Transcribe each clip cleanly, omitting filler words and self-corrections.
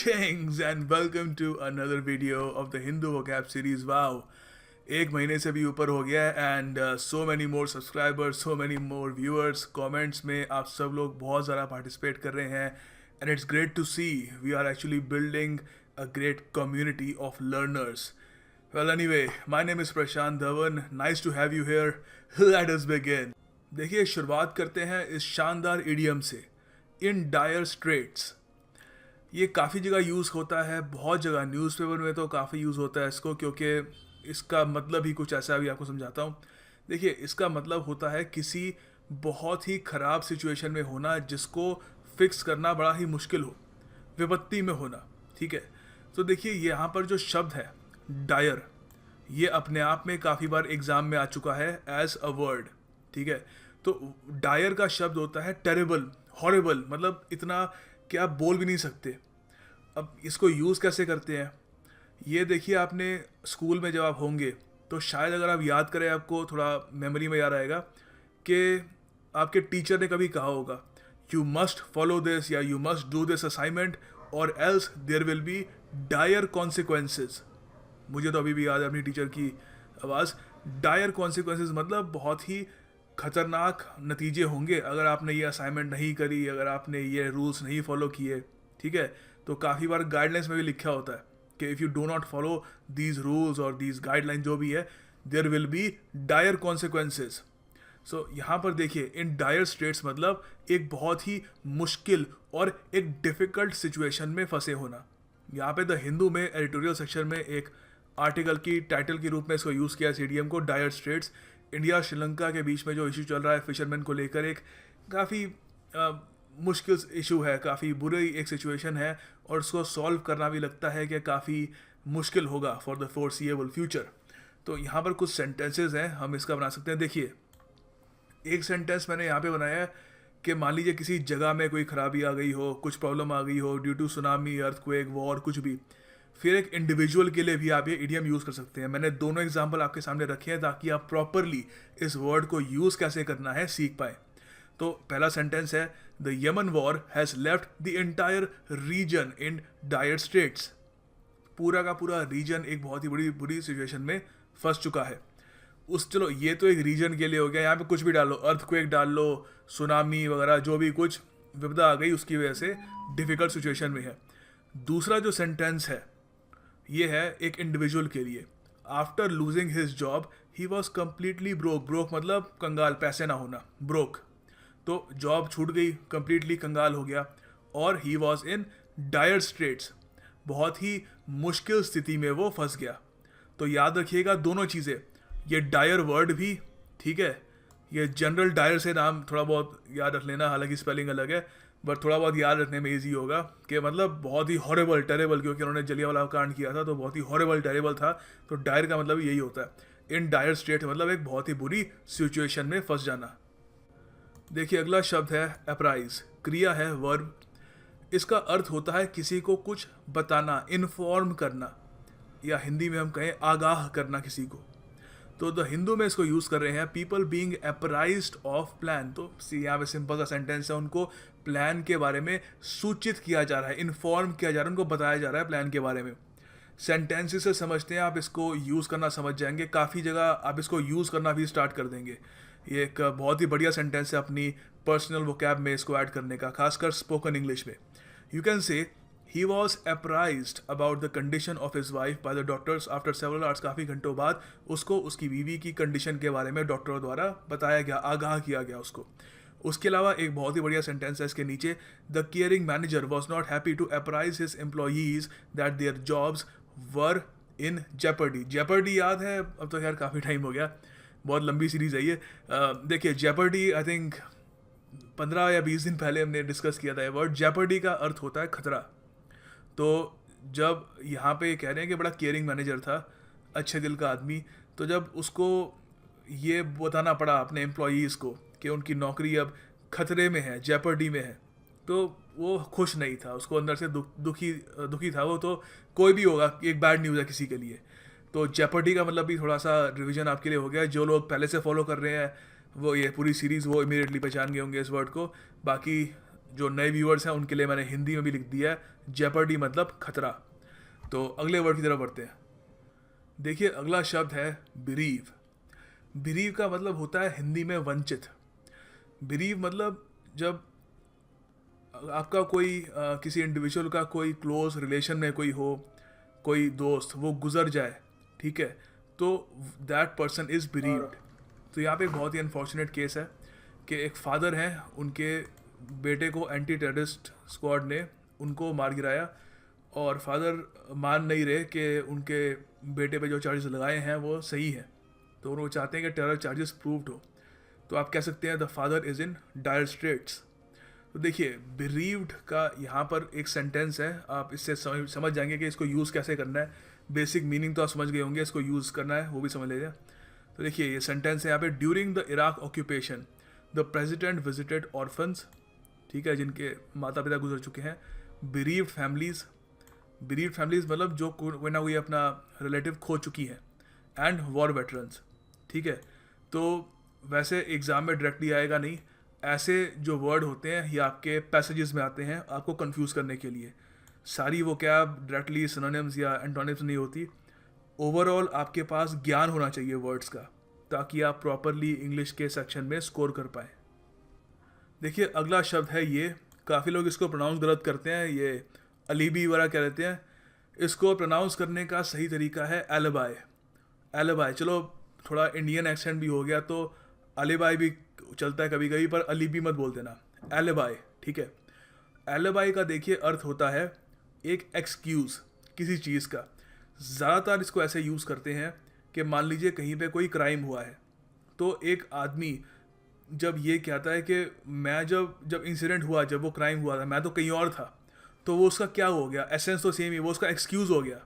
Greetings and welcome to another video of the Hindu vocab series. Wow, एक महीने से भी ऊपर हो गया है and so many more subscribers, so many more viewers. Comments में आप सब लोग बहुत ज़्यादा पार्टिसिपेट कर रहे हैं and it's great to see we are actually building a great community of learners. Well, anyway, my name is Prashant Dhawan. Nice to have you here. Let us begin. देखिए, शुरुआत करते हैं इस शानदार इडियम से, इन डायर स्ट्रेट्स. ये काफ़ी जगह यूज़ होता है, बहुत जगह न्यूज़पेपर में तो काफ़ी यूज़ होता है इसको, क्योंकि इसका मतलब ही कुछ ऐसा, अभी आपको समझाता हूँ. देखिए, इसका मतलब होता है किसी बहुत ही ख़राब सिचुएशन में होना जिसको फिक्स करना बड़ा ही मुश्किल हो, विपत्ति में होना. ठीक है, तो देखिए यहाँ पर जो शब्द है डायर, ये अपने आप में काफ़ी बार एग्ज़ाम में आ चुका है एज अ वर्ड. ठीक है, तो डायर का शब्द होता है टेरेबल, हॉरेबल, मतलब इतना कि आप बोल भी नहीं सकते. अब इसको यूज़ कैसे करते हैं, ये देखिए. आपने स्कूल में जब आप होंगे तो शायद अगर आप याद करें, आपको थोड़ा मेमोरी में याद आएगा कि आपके टीचर ने कभी कहा होगा यू मस्ट फॉलो दिस या you must do this assignment और else there will be dire consequences. मुझे तो अभी भी याद है अपनी टीचर की आवाज़. डायर कॉन्सिक्वेंसेस मतलब बहुत ही खतरनाक नतीजे होंगे अगर आपने ये असाइनमेंट नहीं करी, अगर आपने ये रूल्स नहीं फॉलो किए. ठीक है, तो काफ़ी बार गाइडलाइंस में भी लिखा होता है कि if you do not follow these rules और दीज गाइडलाइन जो भी है, there will be dire consequences. So यहाँ पर देखिए, इन डायर स्टेट्स मतलब एक बहुत ही मुश्किल और एक डिफ़िकल्ट सिचुएशन में फंसे होना. यहाँ पे द हिंदू में एडिटोरियल सेक्शन में एक आर्टिकल की टाइटल के रूप में इसको यूज़ किया सीडीएम को, डायर स्ट्रेट्स. इंडिया श्रीलंका के बीच में जो इशू चल रहा है फिशरमैन को लेकर, एक काफ़ी मुश्किल इशू है, काफ़ी बुरी एक सिचुएशन है और उसको सॉल्व करना भी लगता है कि काफ़ी मुश्किल होगा फॉर द फोर्सिएबल फ्यूचर. तो यहाँ पर कुछ सेंटेंसेस हैं, हम इसका बना सकते हैं. देखिए, एक सेंटेंस मैंने यहाँ पे बनाया है कि मान लीजिए किसी जगह में कोई खराबी आ गई हो, कुछ प्रॉब्लम आ गई हो due to tsunami, earthquake, war, कुछ भी. फिर एक इंडिविजुअल के लिए भी आप ये इडियम यूज़ कर सकते हैं. मैंने दोनों एग्जांपल आपके सामने रखे हैं ताकि आप प्रॉपरली इस वर्ड को यूज़ कैसे करना है सीख पाएँ. तो पहला सेंटेंस है the Yemen war has left the entire region in dire straits. पूरा का पूरा रीजन एक बहुत ही बड़ी बुरी सिचुएशन में फंस चुका है. चलो, ये तो एक रीजन के लिए हो गया. यहाँ पे कुछ भी डाल लो, अर्थक्वेक डाल लो, सुनामी वगैरह, जो भी कुछ विपदा आ गई उसकी वजह से डिफ़िकल्ट सिचुएशन में है. दूसरा जो सेंटेंस है ये है एक इंडिविजुअल के लिए. After losing his job he was completely broke. Broke मतलब कंगाल, पैसे ना होना, ब्रोक. तो जॉब छूट गई, कम्प्लीटली कंगाल हो गया. और he was in dire straits, बहुत ही मुश्किल स्थिति में वो फंस गया. तो याद रखिएगा दोनों चीज़ें, ये डायर वर्ड भी, ठीक है, ये जनरल डायर से नाम थोड़ा बहुत याद रख लेना, हालांकि स्पेलिंग अलग है, बट थोड़ा बहुत याद रखने में ईजी होगा कि मतलब बहुत ही हॉरेबल, टेरेबल, क्योंकि उन्होंने जलियांवाला कांड किया था तो बहुत ही हॉरेबल, टेरेबल था. तो डायर का मतलब यही होता है. इन डायर स्टेट मतलब एक बहुत ही बुरी सिचुएशन में फंस जाना. देखिए, अगला शब्द है अप्राइज. क्रिया है वर्ब. इसका अर्थ होता है किसी को कुछ बताना, इन्फॉर्म करना, या हिंदी में हम कहें आगाह करना किसी को. तो द हिंदू में इसको यूज़ कर रहे हैं पीपल बीइंग अप्राइज्ड ऑफ प्लान. तो यहाँ पे सिंपल सा सेंटेंस है, उनको प्लान के बारे में सूचित किया जा रहा है, इन्फॉर्म किया जा रहा है, उनको बताया जा रहा है प्लान के बारे में. सेंटेंसेस से समझते हैं आप, इसको यूज़ करना समझ जाएंगे. काफ़ी जगह आप इसको यूज़ करना भी स्टार्ट कर देंगे. ये एक बहुत ही बढ़िया सेंटेंस है अपनी पर्सनल वोकैब में इसको ऐड करने का, खासकर स्पोकन इंग्लिश में. You can say he was apprised about the condition of his wife by the doctors after several hours. काफ़ी घंटों बाद उसको उसकी बीवी की कंडीशन के बारे में डॉक्टरों द्वारा बताया गया, आगाह किया गया उसको. उसके अलावा एक बहुत ही बढ़िया सेंटेंस है इसके नीचे, the caring manager was not happy to apprise his employees that their jobs were in jeopardy. Jeopardy याद है? अब तो यार काफ़ी टाइम हो गया, बहुत लंबी सीरीज़ है ये. देखिए, जेपर्डी आई थिंक 15 या 20 दिन पहले हमने डिस्कस किया था. ये वर्ड जेपर्डी का अर्थ होता है खतरा. तो जब यहाँ पे कह रहे हैं कि बड़ा केयरिंग मैनेजर था, अच्छे दिल का आदमी, तो जब उसको ये बताना पड़ा अपने एम्प्लॉयज़ को कि उनकी नौकरी अब खतरे में है, जेपर्डी में है, तो वो खुश नहीं था. उसको अंदर से दुखी था वो. तो कोई भी होगा, एक बैड न्यूज़ है किसी के लिए. तो जेपर्डी का मतलब भी थोड़ा सा रिवीजन आपके लिए हो गया. जो लोग पहले से फॉलो कर रहे हैं वो ये पूरी सीरीज़ वो इमीडिएटली पहचान गए होंगे इस वर्ड को. बाकी जो नए व्यूअर्स हैं उनके लिए मैंने हिंदी में भी लिख दिया है, जेपर्डी मतलब खतरा। तो अगले वर्ड की तरफ बढ़ते हैं। देखिए अगला शब्द है बिरीव। बिरीव का मतलब होता है हिंदी में वंचित। बिरीव मतलब जब आपका कोई किसी इंडिविजुअल का कोई क्लोज रिलेशन में कोई हो, कोई दोस्त, वो गुजर जाए, ठीक है, तो दैट पर्सन इज़ बिरीव्ड। तो यहाँ पे एक बहुत ही अनफॉर्चुनेट केस है कि एक फादर हैं, उनके बेटे को एंटी टेररिस्ट स्क्वाड ने उनको मार गिराया और फादर मान नहीं रहे कि उनके बेटे पे जो चार्जेस लगाए हैं वो सही हैं, तो वो चाहते हैं कि टेरर चार्जेस प्रूव्ड हो। तो आप कह सकते हैं the father is in dire straits. तो देखिए बिरीव्ड का यहाँ पर एक सेंटेंस है, आप इससे समझ जाएंगे कि इसको यूज़ कैसे करना है। बेसिक मीनिंग तो आप समझ गए होंगे, इसको यूज़ करना है वो भी समझ लीजिए। तो देखिए ये सेंटेंस है यहाँ पे, during the Iraq occupation the president visited orphans, ठीक है, जिनके माता पिता गुजर चुके हैं। बिरीव्ड फैमिलीज़, बिरीव्ड फैमिलीज़ मतलब जो कोई ना कोई अपना रिलेटिव खो चुकी है। एंड वॉर वेटरन्स, ठीक है। तो वैसे एग्ज़ाम में डायरेक्टली आएगा नहीं, ऐसे जो वर्ड होते हैं ये आपके पैसेजेस में आते हैं आपको कंफ्यूज करने के लिए। सारी वो क्या डायरेक्टली सिनोनिम्स या एंटोनिम्स नहीं होती। ओवरऑल आपके पास ज्ञान होना चाहिए वर्ड्स का, ताकि आप प्रॉपरली इंग्लिश के सेक्शन में स्कोर कर पाएँ। देखिए अगला शब्द है ये, काफ़ी लोग इसको प्रोनाउंस गलत करते हैं, ये अलीबी वगैरह कह लेते हैं। इसको प्रोनाउंस करने का सही तरीका है एलिबाई। एलिबाई, चलो थोड़ा इंडियन एक्सेंट भी हो गया तो अलीबाई भी चलता है कभी कभी, पर अलीबी मत बोल देना, एलिबाई, ठीक है। एलिबाई का देखिए अर्थ होता है एक एक्सक्यूज़ किसी चीज़ का। ज़्यादातर इसको ऐसे यूज़ करते हैं कि मान लीजिए कहीं पे कोई क्राइम हुआ है, तो एक आदमी जब ये कहता है कि मैं जब इंसिडेंट हुआ, जब वो क्राइम हुआ था, मैं तो कहीं और था, तो वो उसका क्या हो गया, एसेंस तो सेम ही, वो उसका एक्सक्यूज़ हो गया,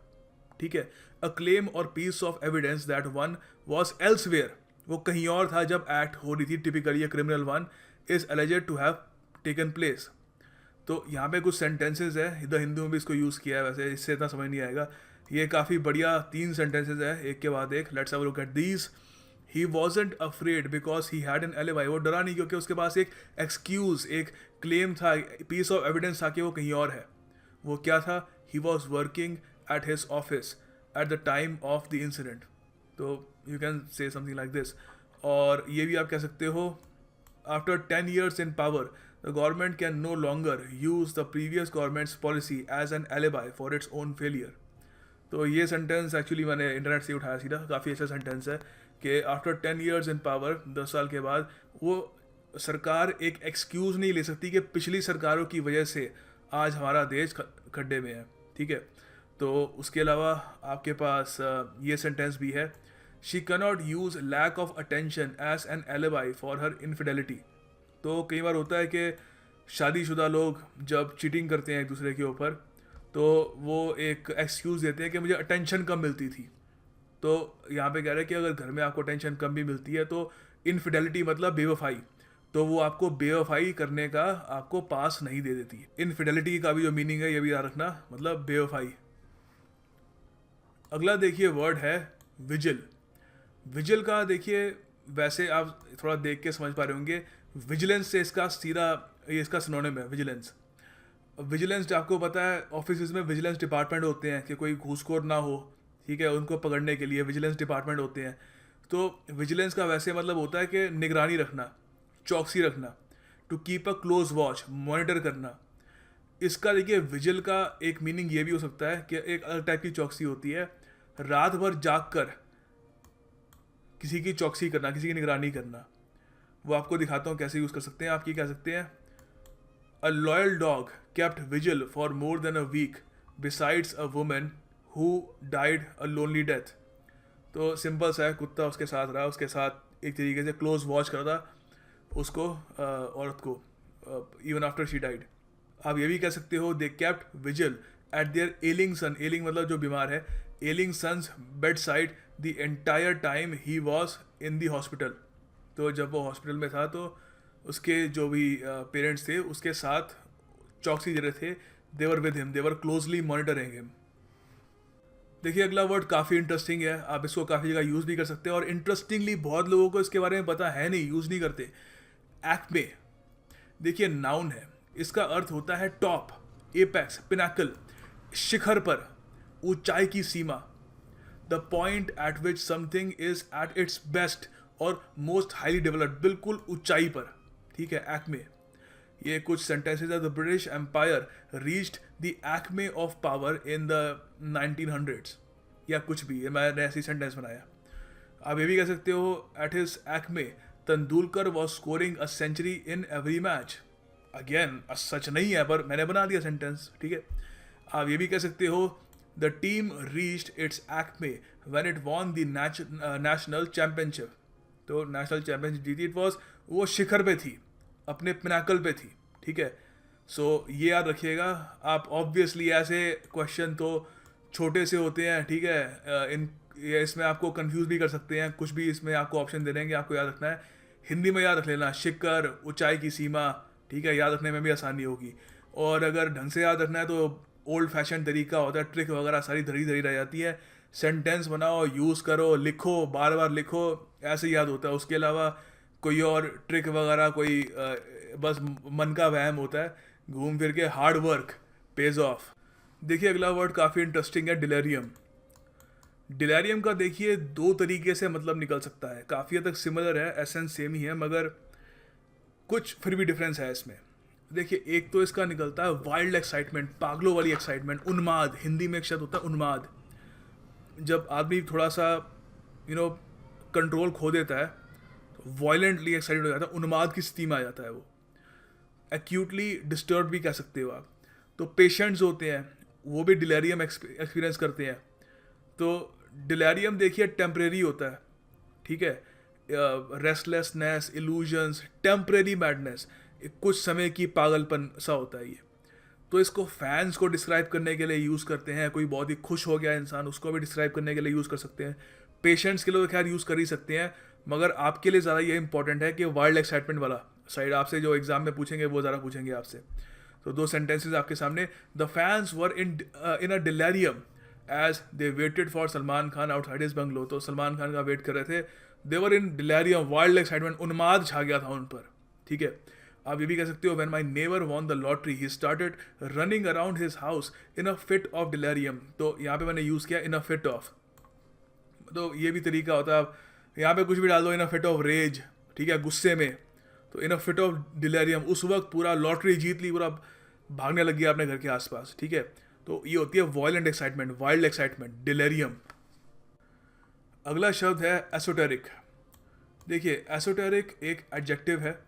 ठीक है। A claim or piece of evidence that one was elsewhere, वो कहीं और था जब एक्ट हो रही थी, टिपिकली ये criminal one is alleged to have taken place. तो यहाँ पे कुछ सेंटेंसेज है, द हिंदू में भी इसको यूज़ किया है, वैसे इससे इतना समझ नहीं आएगा। ये काफ़ी बढ़िया 3 सेंटेंसेज है, एक के बाद एक। Let's have a look at these. He wasn't afraid because he had an alibi, वो डरा नहीं क्योंकि उसके पास एक एक्सक्यूज़, एक क्लेम था, पीस ऑफ एविडेंस था कि वो कहीं और है। वो क्या था, he was working at his office at the time of the incident. तो you can say something like this. और ये भी आप कह सकते हो, after 10 years in power the government can no longer use the previous government's policy as an alibi for its own failure। तो ये सेंटेंस एक्चुअली मैंने इंटरनेट से उठाया सीधा, काफ़ी अच्छा सेंटेंस है कि आफ्टर 10 years in power, 10 साल के बाद वो सरकार एक एक्सक्यूज़ नहीं ले सकती कि पिछली सरकारों की वजह से आज हमारा देश खड्डे में है, ठीक है। तो उसके अलावा आपके पास ये सेंटेंस भी है, she cannot use lack of attention as an alibi for her infidelity. तो कई बार होता है कि शादीशुदा लोग जब चीटिंग करते हैं एक दूसरे के ऊपर, तो वो एक एक्सक्यूज़ देते हैं कि मुझे अटेंशन कम मिलती थी। तो यहाँ पे कह रहे हैं कि अगर घर में आपको अटेंशन कम भी मिलती है तो इनफिडेलिटी मतलब बेवफाई, तो वो आपको बेवफाई करने का आपको पास नहीं दे देती। इनफिडेलिटी का भी जो मीनिंग है ये भी याद रखना, मतलब बेवफाई। अगला देखिए वर्ड है विजिल। विजिल का देखिए वैसे आप थोड़ा देख के समझ पा रहे होंगे, विजिलेंस से इसका सीधा ये इसका सिनोनिम है विजिलेंस। विजिलेंस आपको पता है ऑफिस में विजिलेंस डिपार्टमेंट होते हैं कि कोई घूसखोर ना हो, ठीक है, उनको पकड़ने के लिए विजिलेंस डिपार्टमेंट होते हैं। तो विजिलेंस का वैसे मतलब होता है कि निगरानी रखना, चौकसी रखना, to keep a close watch, monitor करना। इसका देखिए विजिल का एक मीनिंग ये भी हो सकता है कि एक अलग टाइप की चौकसी होती है, रात भर जाग कर किसी की चौकसी करना, किसी की निगरानी करना। वो आपको दिखाता हूँ कैसे यूज़ कर सकते हैं। आप ये कह सकते हैं, a loyal dog kept vigil for more than a week besides a woman who died a lonely death. तो सिंपल सा है, कुत्ता उसके साथ रहा, उसके साथ एक तरीके से क्लोज वॉच कर रहा उसको, औरत को, इवन आफ्टर शी डाइड। आप ये भी कह सकते हो, they kept vigil at their ailing son, ailing मतलब जो बीमार है, ailing son's bedside the entire time he was in the hospital. तो जब वो हॉस्पिटल में था तो उसके जो भी पेरेंट्स थे उसके साथ चौकसी दे रहे थे, they were with him, they were closely monitoring him. देखिए अगला वर्ड काफ़ी इंटरेस्टिंग है, आप इसको काफ़ी जगह यूज़ भी कर सकते हैं और इंटरेस्टिंगली बहुत लोगों को इसके बारे में पता है नहीं, यूज़ नहीं करते। एक्मे, देखिए नाउन है, इसका अर्थ होता है टॉप, एपेक्स, पिनाकल, शिखर पर, ऊंचाई की सीमा, the point at which something is at its best और मोस्ट हाईली डेवलप्ड, बिल्कुल ऊंचाई पर, ठीक है, एक्मे। ये कुछ सेंटेंसेज है। The British Empire reached the acme of power in the 1900s, या कुछ भी, मैंने ऐसी सेंटेंस बनाया। आप ये भी कह सकते हो at his acme Tendulkar was scoring a century in every match. Again सच नहीं है, पर मैंने बना दिया सेंटेंस, ठीक है। आप ये भी कह सकते हो the team reached it's Acme when it won the national championship. तो नेशनल चैंपियनशिप जीती, इट वॉज, वो शिखर पे थी, अपने पिनाकल पे थी, ठीक है। सो ये याद रखिएगा आप। ऑब्वियसली ऐसे क्वेश्चन तो छोटे से होते हैं, ठीक है। इसमें आपको कंफ्यूज भी कर सकते हैं, कुछ भी इसमें आपको ऑप्शन दे देंगे, आपको याद रखना है। हिंदी में याद रख लेना, शिखर, ऊंचाई की सीमा, ठीक है, याद रखने में भी आसानी होगी। और अगर ढंग से याद रखना है तो ओल्ड फैशन तरीका होता है, ट्रिक वगैरह सारी धरी धरी रह जाती है। सेंटेंस बनाओ, यूज़ करो, लिखो, बार बार लिखो, ऐसे याद होता है। उसके अलावा कोई और ट्रिक वगैरह कोई बस मन का वहम होता है। घूम फिर के हार्ड वर्क पेज ऑफ। देखिए अगला वर्ड काफ़ी इंटरेस्टिंग है, डिलेरियम। डिलेरियम का देखिए दो तरीके से मतलब निकल सकता है, काफ़ी हद तक सिमिलर है, एसेंस सेम ही है, मगर कुछ फिर भी डिफरेंस है इसमें। देखिए एक तो इसका निकलता है वाइल्ड एक्साइटमेंट, पागलों वाली एक्साइटमेंट, उन्माद, हिंदी में एक शब्द होता है उन्माद। जब आदमी थोड़ा सा कंट्रोल खो देता है तो वायलेंटली एक्साइटेड हो जाता है, उन्माद की स्थिति में आ जाता है वो। एक्यूटली डिस्टर्ब भी कह सकते हो आप। तो पेशेंट्स होते हैं वो भी डिलेरियम एक्सपीरियंस करते हैं। तो डिलेरियम देखिए टेम्परेरी होता है, ठीक है। रेस्टलेसनेस, इल्यूजन्स, टेम्परेरी मैडनेस, कुछ समय की पागलपन सा होता है ये। तो इसको फैंस को डिस्क्राइब करने के लिए यूज़ करते हैं। कोई बहुत ही खुश हो गया इंसान, उसको भी डिस्क्राइब करने के लिए यूज़ कर सकते हैं। पेशेंट्स के लिए तो खैर यूज़ कर ही सकते हैं, मगर आपके लिए ज़्यादा ये इंपॉर्टेंट है कि वाइल्ड एक्साइटमेंट वाला साइड आपसे जो एग्जाम में पूछेंगे वो ज़्यादा पूछेंगे आपसे। तो दो सेंटेंसेस आपके सामने। The fans were in a delirium as they waited for Salman Khan outside his bungalow. तो सलमान खान का वेट कर रहे थे। They were in delirium, wild excitement, उन्माद छा गया था उन पर, ठीक है। आप ये भी कह सकते हो when my neighbour won the lottery he started running around his house in a fit of delirium. तो यहाँ पे मैंने यूज़ किया इन अ फिट ऑफ। तो ये भी तरीका होता है, आप यहाँ पे कुछ भी डाल दो, इन अ फिट ऑफ रेज, ठीक है, गुस्से में। तो इन अ फिट ऑफ डिलेरियम, उस वक्त पूरा लॉटरी जीत ली, पूरा भागने लग गया अपने घर के आसपास, ठीक है। तो ये होती है violent excitement, wild excitement, delirium. अगला शब्द है एसोटेरिक। देखिए एसोटेरिक एक एडजेक्टिव है।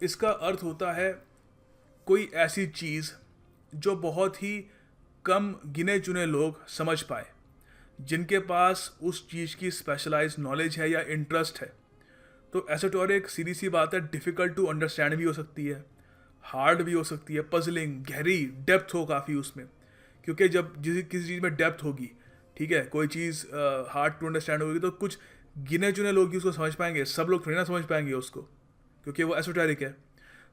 इसका अर्थ होता है कोई ऐसी चीज़ जो बहुत ही कम गिने चुने लोग समझ पाए, जिनके पास उस चीज़ की स्पेशलाइज्ड नॉलेज है या इंटरेस्ट है। तो एसोटेरिक सीधी सी बात है, डिफ़िकल्ट टू अंडरस्टैंड भी हो सकती है, हार्ड भी हो सकती है, पजलिंग, गहरी, डेप्थ हो काफ़ी उसमें। क्योंकि जब किसी चीज़ में डेप्थ होगी, ठीक है, कोई चीज़ हार्ड टू अंडरस्टैंड होगी, तो कुछ गिने चुने लोग ही उसको समझ पाएंगे, सब लोग थोड़ी ना समझ पाएंगे उसको, क्योंकि वो एसोटेरिक है।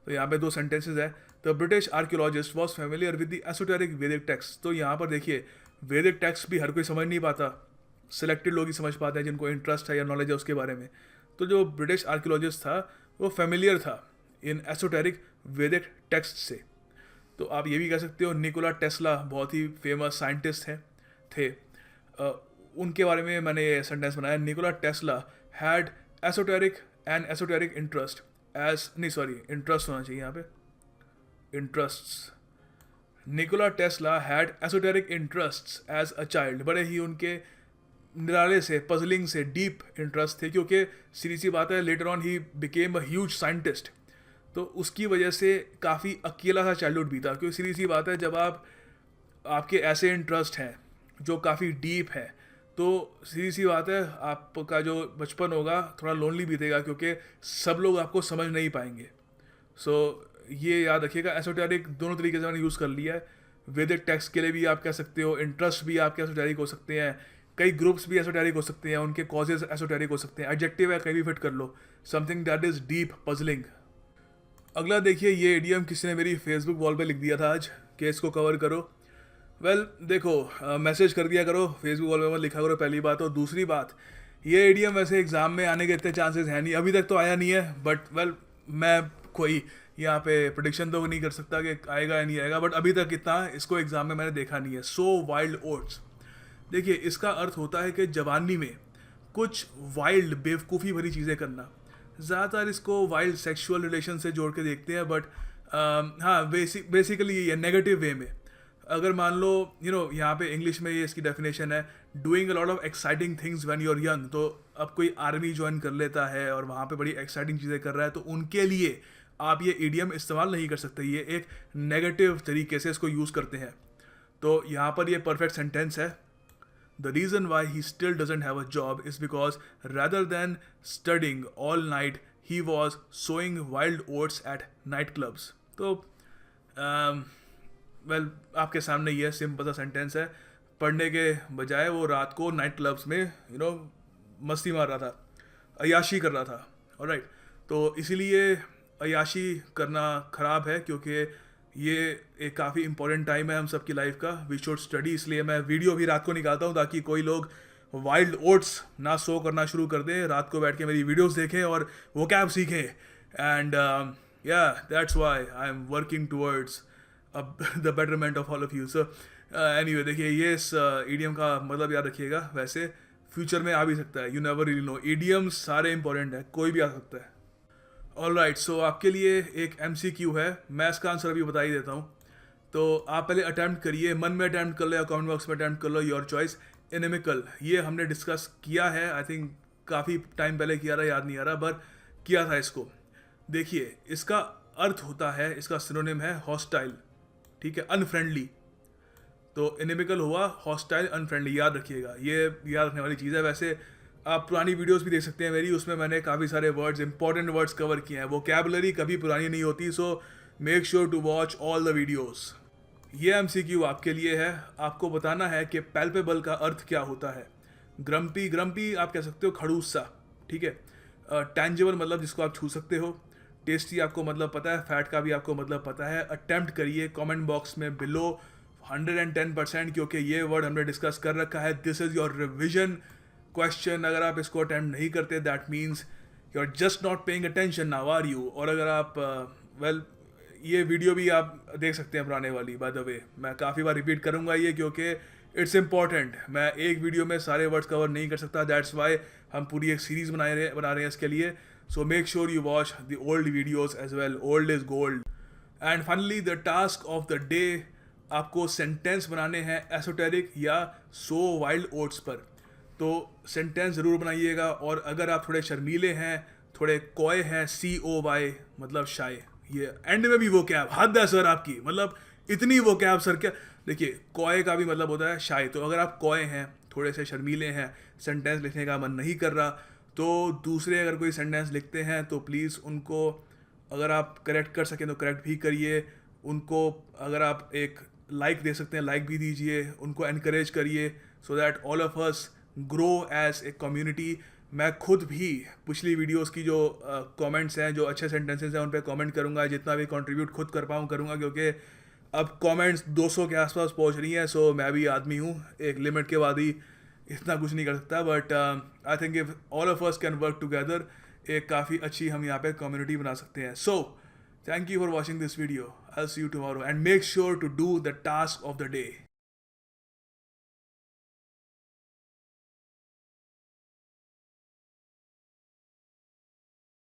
तो यहाँ पे दो सेंटेंसेज है। The British archaeologist was familiar with the esoteric वैदिक टेक्स्ट। तो यहाँ पर देखिए वैदिक टेक्स्ट भी हर कोई समझ नहीं पाता, सिलेक्टेड लोग ही समझ पाते हैं जिनको इंटरेस्ट है या नॉलेज है उसके बारे में। तो जो ब्रिटिश आर्कियोलॉजिस्ट था वो फेमिलियर था इन एसोटेरिक वैदिक टेक्स्ट से। तो आप ये भी कह सकते हो निकोला टेस्ला बहुत ही फेमस साइंटिस्ट हैं थे, उनके बारे में मैंने ये सेंटेंस बनाया। Nikola Tesla had esoteric interest as, नहीं सॉरी, इंटरेस्ट होना चाहिए यहाँ पे, interests. Nikola Tesla had esoteric interests as a child. बड़े ही उनके निराले से, पजलिंग से डीप इंटरेस्ट थे, क्योंकि सीधी सी बात है later on he became a huge scientist. तो उसकी वजह से काफ़ी अकेला सा चाइल्डहुड बीता, क्योंकि सीधी सी बात है जब आपके ऐसे इंटरेस्ट हैं जो काफ़ी डीप है, तो सीधी सी बात है आपका जो बचपन होगा थोड़ा लोनली बीतेगा, क्योंकि सब लोग आपको समझ नहीं पाएंगे। सो ये याद रखिएगा, एसोटेरिक दोनों तरीके से मैंने यूज़ कर लिया है। वैदिक टेक्स्ट के लिए भी आप कह सकते हो, इंटरेस्ट भी आपके एसोटेरिक हो सकते हैं, कई ग्रुप्स भी एसोटेरिक हो सकते हैं, उनके कॉजेज एसोटेरिक हो सकते हैं। एडजेक्टिव है, कहीं भी फिट कर लो, something that is deep, puzzling. अगला देखिए, ये इडियम किसी ने मेरी फेसबुक वॉल पे लिख दिया था आज कि इसको कवर करो। वेल देखो, मैसेज कर दिया करो, फेसबुक वॉल पे मत लिखा करो, पहली बात। और दूसरी बात, ये इडियम वैसे एग्ज़ाम में आने के इतने चांसेस हैं नहीं, अभी तक तो आया नहीं है, बट वेल मैं कोई यहाँ पे प्रोडिक्शन तो नहीं कर सकता कि आएगा या नहीं आएगा, बट अभी तक इतना इसको एग्जाम में मैंने देखा नहीं है। सो वाइल्ड ओट्स, देखिए इसका अर्थ होता है कि जवानी में कुछ वाइल्ड बेवकूफ़ी भरी चीज़ें करना। ज़्यादातर इसको वाइल्ड सेक्सुअल रिलेशन से जोड़ के देखते हैं, बट हाँ बेसिकली ये नेगेटिव वे में। अगर मान लो यहाँ पे इंग्लिश में ये इसकी डेफिनेशन है, doing a lot of exciting things when you are young. तो अब कोई आर्मी ज्वाइन कर लेता है और वहाँ पे बड़ी एक्साइटिंग चीज़ें कर रहा है, तो उनके लिए आप ये ईडियम इस्तेमाल नहीं कर सकते, ये एक नेगेटिव तरीके से इसको यूज़ करते हैं। तो यहाँ पर ये परफेक्ट सेंटेंस है, The reason why he still doesn't have a job is because rather than studying all night, he was sowing wild oats at nightclubs. तो वेल आपके सामने ये सिंपल सा सेंटेंस है, पढ़ने के बजाय वो रात को नाइट क्लब्स में मस्ती मार रहा था, अय्याशी कर रहा था। ऑलराइट, तो इसीलिए अय्याशी करना ख़राब है, क्योंकि ये एक काफ़ी इंपॉर्टेंट टाइम है हम सब की लाइफ का। वी शुड स्टडी, इसलिए मैं वीडियो भी रात को निकालता हूँ ताकि कोई लोग वाइल्ड ओट्स ना सो करना शुरू कर दें, रात को बैठ के मेरी वीडियोस देखें और वो कैब सीखें। एंड या that's why I am working towards the betterment of all of you. So anyway, देखिए ये इस ईडियम का मतलब याद रखिएगा। वैसे फ्यूचर में आ भी सकता है, you never really know, idioms सारे इंपॉर्टेंट है, कोई भी आ सकता है। ऑलराइट, सो आपके लिए एक MCQ है, मैं इसका आंसर अभी बता ही देता हूँ। तो आप पहले अटैम्प्ट करिए, मन में अटैम्प्ट कर लो या कमेंट बॉक्स में अटैम्प्ट कर लो, योर चॉइस। इनेमिकल, ये हमने डिस्कस किया है, आई थिंक काफ़ी टाइम पहले किया रहा, याद नहीं आ रहा, पर किया था इसको। देखिए इसका अर्थ होता है, इसका सिनोनिम है हॉस्टाइल, ठीक है, अनफ्रेंडली। तो इनेमिकल हुआ हॉस्टाइल, अनफ्रेंडली, याद रखिएगा, ये याद रखने वाली चीज़ है। वैसे आप पुरानी वीडियोस भी देख सकते हैं मेरी, उसमें मैंने काफ़ी सारे वर्ड्स, इंपॉर्टेंट वर्ड्स कवर किए हैं। वोकैबुलरी कभी पुरानी नहीं होती, so make sure to watch all the videos. ये MCQ आपके लिए है, आपको बताना है कि पैल्पेबल का अर्थ क्या होता है। ग्रम्पी, ग्रम्पी आप कह सकते हो खड़ूस सा, ठीक है। टैंजिबल मतलब जिसको आप छू सकते हो। टेस्टी आपको मतलब पता है, फैट का भी आपको मतलब पता है। अटेम्प्ट करिए कमेंट बॉक्स में बिलो 110%, क्योंकि ये वर्ड हमने डिस्कस कर रखा है। This is your revision question. अगर आप इसको अटेम्प्ट नहीं करते, that means you are just not paying attention, now are you. और अगर आप ये वीडियो भी आप देख सकते हैं पुराने वाली, बाय द वे मैं काफ़ी बार रिपीट करूंगा ये, क्योंकि इट्स इंपॉर्टेंट। मैं एक वीडियो में सारे वर्ड्स कवर नहीं कर सकता, दैट्स वाई हम पूरी एक सीरीज़ बना रहे हैं इसके लिए। So make sure you watch the old videos as well, old is gold. And finally the task of the day, आपको सेंटेंस बनाने हैं एसोटेरिक या सो वाइल्ड ओट्स पर। तो सेंटेंस ज़रूर बनाइएगा, और अगर आप थोड़े शर्मीले हैं, थोड़े कॉय हैं, COY मतलब शाय, ये एंड में भी वो कैब, हद है सर आपकी, मतलब इतनी वो कैब सर क्या। देखिए कॉय का भी मतलब होता है शाय, तो अगर आप कॉय हैं, थोड़े से शर्मीले हैं, सेंटेंस लिखने का मन नहीं कर रहा, तो दूसरे अगर कोई सेंटेंस लिखते हैं तो प्लीज़ उनको अगर आप करेक्ट कर सकें तो करेक्ट भी करिए। उनको अगर आप एक लाइक दे सकते हैं, लाइक भी दीजिए, उनको एनकरेज करिए, so that all of us grow as a community. मैं खुद भी पिछली वीडियोस की जो कमेंट्स हैं, जो अच्छे सेंटेंसेस हैं, उन पे कमेंट करूंगा, जितना भी कंट्रीब्यूट खुद कर पाऊँ करूंगा, क्योंकि अब कमेंट्स 200 के आसपास पहुंच रही हैं। सो मैं भी आदमी हूँ, एक लिमिट के बाद ही इतना कुछ नहीं कर सकता, but I think if all of us can work together, एक काफ़ी अच्छी हम यहाँ पे कम्युनिटी बना सकते हैं। So thank you for watching this video, I will see you tomorrow, and make sure to do the task of the day.